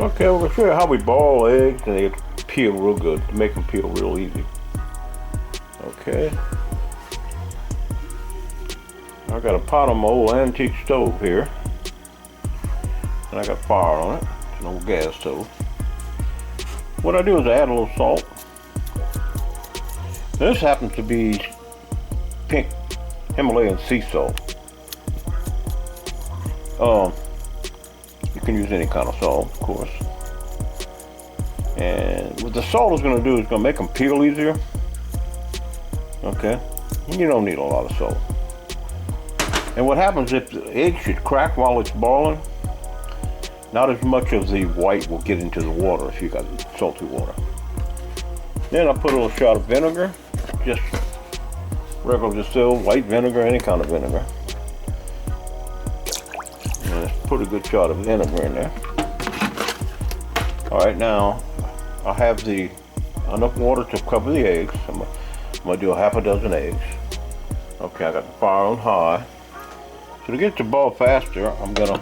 Okay, we're gonna show you how we boil eggs and they peel real good, to make them peel real easy. Okay. I got a pot on my old antique stove here. And I got fire on it. It's an old gas stove. What I do is I add a little salt. This happens to be pink Himalayan sea salt. You can use any kind of salt, of course. And what the salt is going to do is going to make them peel easier. Okay, you don't need a lot of salt. And what happens if the egg should crack while it's boiling, not as much of the white will get into the water if you got salty water. Then I put a little shot of vinegar, just regular distilled white vinegar, any kind of vinegar. And put a good shot of vinegar in there. All right, now I have enough water to cover the eggs. I'm gonna do a half a dozen eggs. Okay, I got the fire on high. So to get it to boil faster, I'm gonna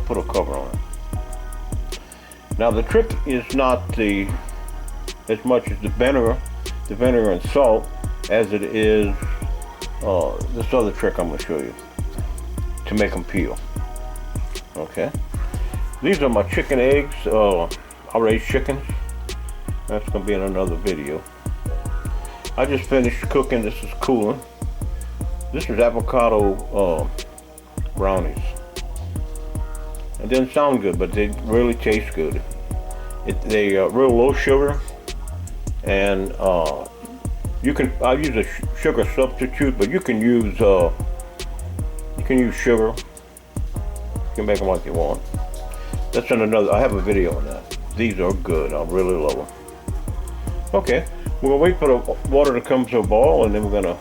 put a cover on it. Now the trick is not as much as the vinegar and salt as it is this other trick I'm gonna show you to make them peel. Okay, these are my chicken eggs. I raise chickens. That's gonna be in another video. I just finished cooking. This is cooling. This is avocado brownies. It didn't sound good, but they really taste good. They real low sugar, and I use a sugar substitute, but you can use sugar. You can make them like you want. That's in another. I have a video on that. These are good. I really love them. Okay, we're gonna wait for the water to come to a boil, and then we're gonna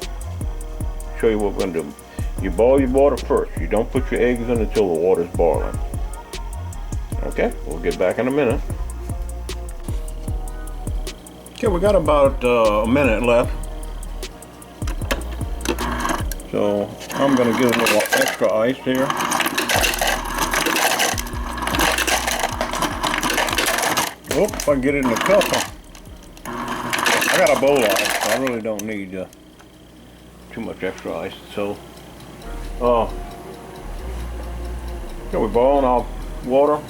show you what we're gonna do. You boil your water first. You don't put your eggs in until the water's boiling. Okay, we'll get back in a minute. Okay, we got about a minute left. So I'm gonna get a little extra ice here. Oh, if I can get it in the cup. I got a bowl of ice, so I really don't need too much extra ice. So, okay, we're boiling our water,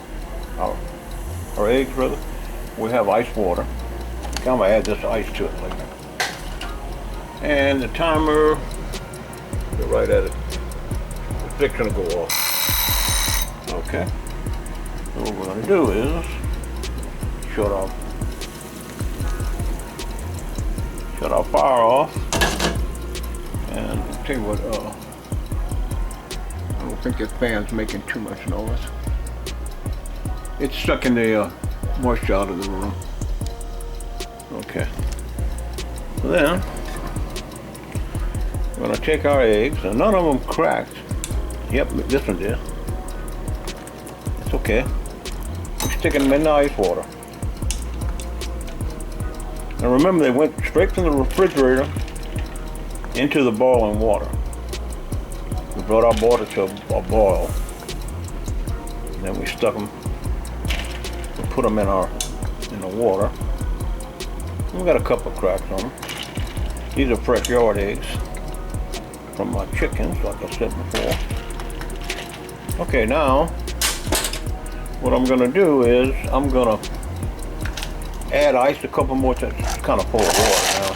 our eggs rather. We have ice water. I'm gonna add this ice to it like that. And the timer, go right at it. It's fixing to go off. Okay. So what we're gonna do is shut our fire off, and I'll tell you what, I don't think this fan's making too much noise. It's sucking the moisture out of the room. Okay. So then we're gonna take our eggs, and none of them cracked. Yep, this one did. It's okay. We're sticking them in the ice water. Now remember, they went straight from the refrigerator into the boiling water. We brought our water to a boil, and then we stuck them, we put them in the water. And we got a couple of cracks on them. These are fresh yard eggs from my chickens, like I said before. Okay, now what I'm gonna do is I'm gonna add ice, a couple more times. It's kind of full of water now.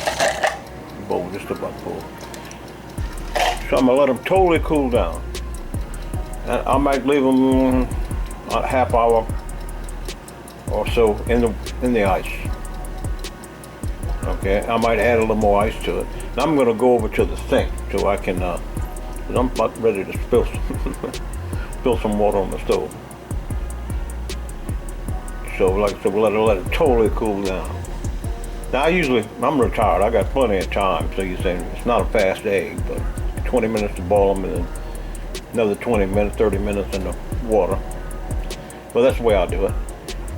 The bowl just about full. So I'm gonna let them totally cool down. And I might leave them a half hour or so in the ice. Okay, I might add a little more ice to it. Now I'm gonna go over to the sink so I can, cause I'm about ready to spill some water on the stove. So like I said, we'll let it totally cool down. Now I'm retired, I got plenty of time, so you're saying it's not a fast egg, but 20 minutes to boil them and then another 20 minutes, 30 minutes in the water. Well, that's the way I do it.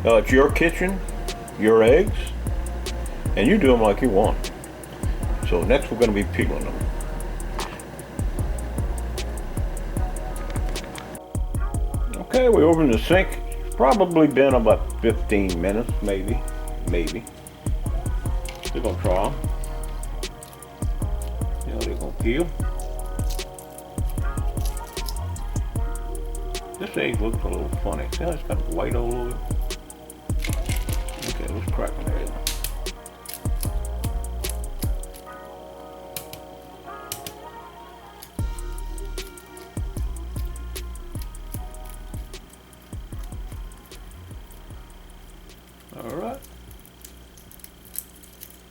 It's your kitchen, your eggs, and you do them like you want. So next we're gonna be peeling them. Okay, we opened the sink. Probably been about 15 minutes, maybe. We're gonna try them. You know, they're gonna peel. This egg looks a little funny. See how it's got white all over it? Okay, let's crack an egg. Alright.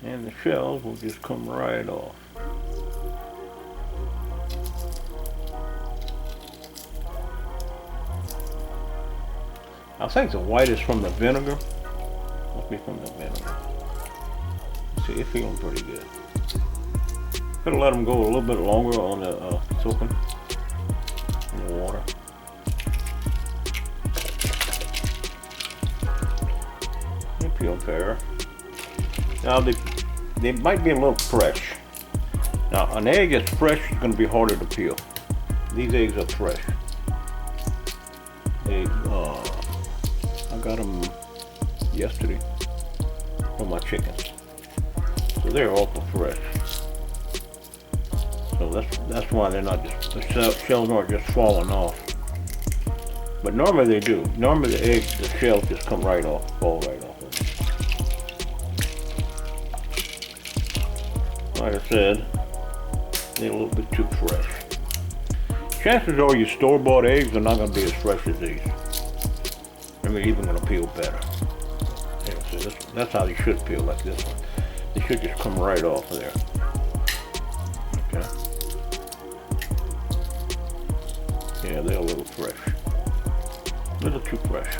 And the shells will just come right off. I think the white is from the vinegar. Must be from the vinegar. See, it's feeling pretty good. Could have let them go a little bit longer on the soaking in the water. And peel fair. Now they might be a little fresh. Now an egg that's fresh is going to be harder to peel. These eggs are fresh. I got them yesterday from my chickens, so they're awful fresh. So that's why they're not just, the shells aren't just falling off. But normally they do. Normally the shells just come right off, fall right off. Like I said, they're a little bit too fresh. Chances are your store-bought eggs are not going to be as fresh as these. I mean, even going to peel better. Yeah, so that's how they should peel, like this one. They should just come right off of there. Okay. Yeah, they're a little fresh. A little too fresh.